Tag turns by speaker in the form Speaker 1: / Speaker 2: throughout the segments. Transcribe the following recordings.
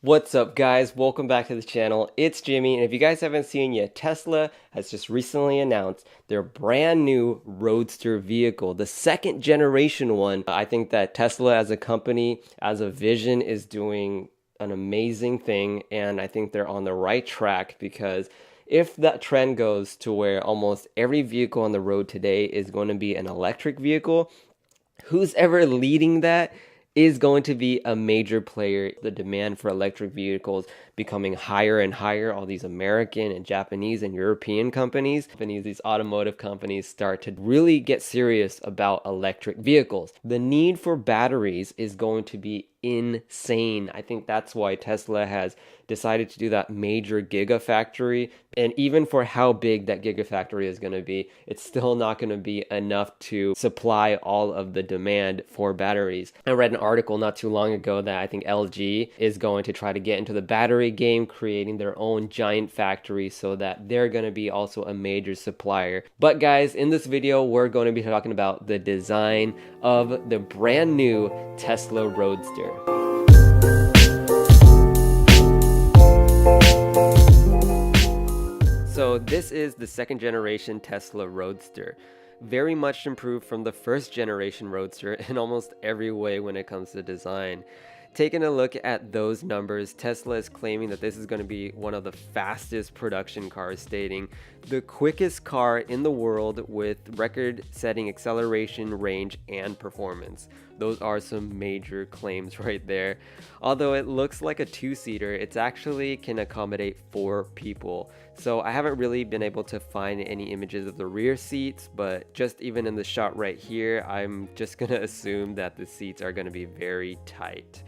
Speaker 1: What's up guys, welcome back to the channel. It's Jimmy, and if you guys haven't seen yet, Tesla has just recently announced their brand new Roadster vehicle, the second generation one. I think that Tesla as a company, as a vision, is doing an amazing thing, and I think they're on the right track because if that trend goes to where almost every vehicle on the road today is going to be an electric vehicle, who's ever leading that is going to be a major player. The demand for electric vehicles becoming higher and higher. All these American and Japanese and European companies, these automotive companies start to really get serious about electric vehicles. The need for batteries is going to be insane. I think that's why Tesla has decided to do that major gigafactory. And even for how big that gigafactory is going to be, it's still not going to be enough to supply all of the demand for batteries. I read an article not too long ago that I think LG is going to try to get into the battery game, creating their own giant factory so that they're going to be also a major supplier. But guys, in this video, we're going to be talking about the design of the brand new Tesla Roadster. So this is the second generation Tesla Roadster. Very much improved from the first generation Roadster in almost every way when it comes to design. Taking a look at those numbers, Tesla is claiming that this is going to be one of the fastest production cars, stating the quickest car in the world with record-setting acceleration, range, and performance. Those are some major claims right there. Although it looks like a two-seater, it actually can accommodate 4 people. So I haven't really been able to find any images of the rear seats, but just even in the shot right here, I'm just gonna assume that the seats are gonna be very tight.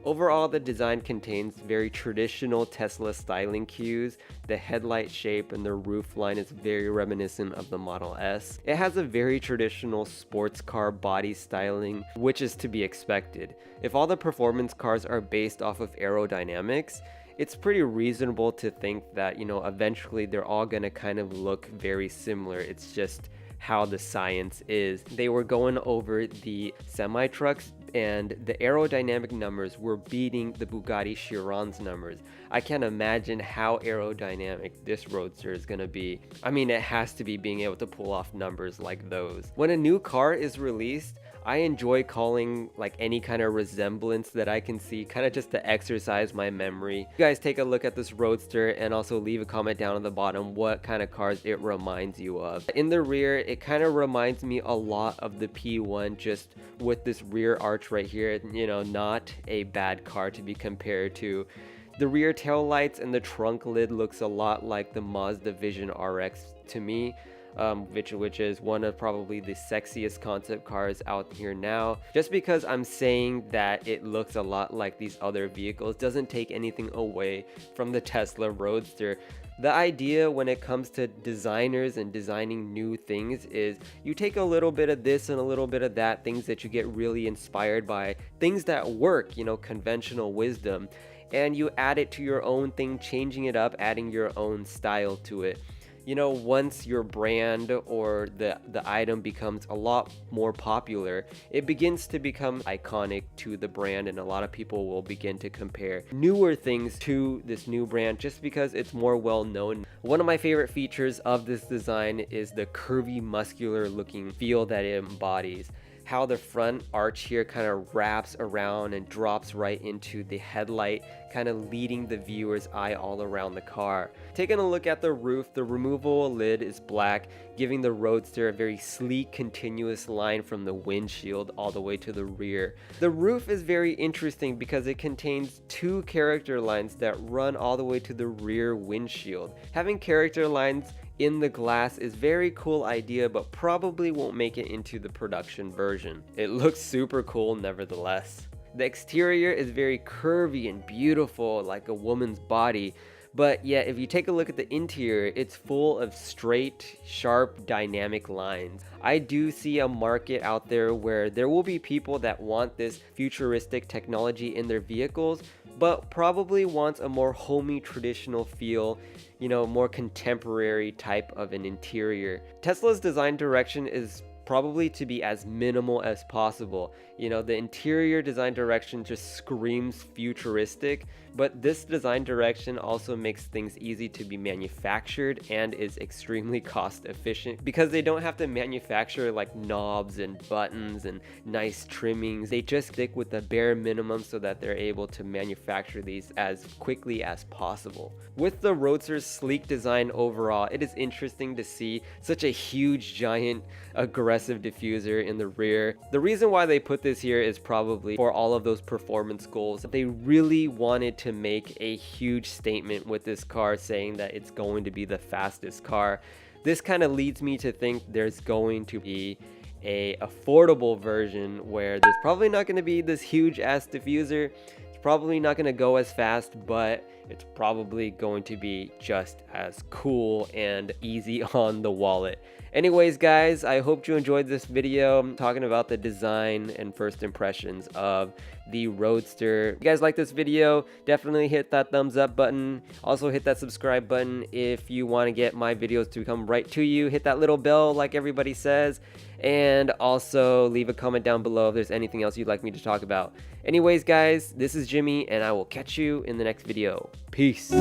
Speaker 1: Overall, the design contains very traditional Tesla styling cues. The headlight shape and the roof line is very reminiscent of the Model S. It has a very traditional sports car body styling, which is to be expected. If all the performance cars are based off of aerodynamics, it's pretty reasonable to think that, eventually they're all gonna kind of look very similar. It's just how the science is. They were going over the semi-trucks and the aerodynamic numbers were beating the Bugatti Chiron's numbers. I can't imagine how aerodynamic this Roadster is going to be. I mean, it has to be being able to pull off numbers like those. When a new car is released, I enjoy calling like any kind of resemblance that I can see, kind of just to exercise my memory. You guys take a look at this Roadster and also leave a comment down at the bottom what kind of cars it reminds you of. In the rear, it kind of reminds me a lot of the P1, just with this rear arch right here. Not a bad car to be compared to. The rear tail lights and the trunk lid looks a lot like the Mazda Vision RX to me. Which is one of probably the sexiest concept cars out here now. Just because I'm saying that it looks a lot like these other vehicles doesn't take anything away from the Tesla Roadster. The idea when it comes to designers and designing new things is you take a little bit of this and a little bit of that, things that you get really inspired by, things that work, conventional wisdom, and you add it to your own thing, changing it up, adding your own style to it. Once your brand or the item becomes a lot more popular, it begins to become iconic to the brand, and a lot of people will begin to compare newer things to this new brand just because it's more well known. One of my favorite features of this design is the curvy, muscular looking feel that it embodies. How the front arch here kind of wraps around and drops right into the headlight, kind of leading the viewer's eye all around the car. Taking a look at the roof, the removable lid is black, giving the Roadster a very sleek, continuous line from the windshield all the way to the rear. The roof is very interesting because it contains 2 character lines that run all the way to the rear windshield. Having character lines in the glass is very cool idea, but probably won't make it into the production version. It looks super cool nevertheless. The exterior is very curvy and beautiful, like a woman's body, but yet if you take a look at the interior, it's full of straight, sharp, dynamic lines. I do see a market out there where there will be people that want this futuristic technology in their vehicles, but probably wants a more homey, traditional feel, more contemporary type of an interior. Tesla's design direction is probably to be as minimal as possible. You know, the interior design direction just screams futuristic, but this design direction also makes things easy to be manufactured and is extremely cost efficient because they don't have to manufacture like knobs and buttons and nice trimmings. They just stick with the bare minimum so that they're able to manufacture these as quickly as possible. With the Roadster's sleek design overall, it is interesting to see such a huge, giant, aggressive diffuser in the rear. The reason why they put this here is probably for all of those performance goals. They really wanted to make a huge statement with this car, saying that it's going to be the fastest car. This kind of leads me to think there's going to be a affordable version where there's probably not going to be this huge ass diffuser. It's probably not going to go as fast, but it's probably going to be just as cool and easy on the wallet. Anyways, guys, I hope you enjoyed this video. I'm talking about the design and first impressions of the Roadster. If you guys like this video, definitely hit that thumbs up button. Also hit that subscribe button if you want to get my videos to come right to you. Hit that little bell like everybody says. And also leave a comment down below if there's anything else you'd like me to talk about. Anyways, guys, this is Jimmy, and I will catch you in the next video. Peace.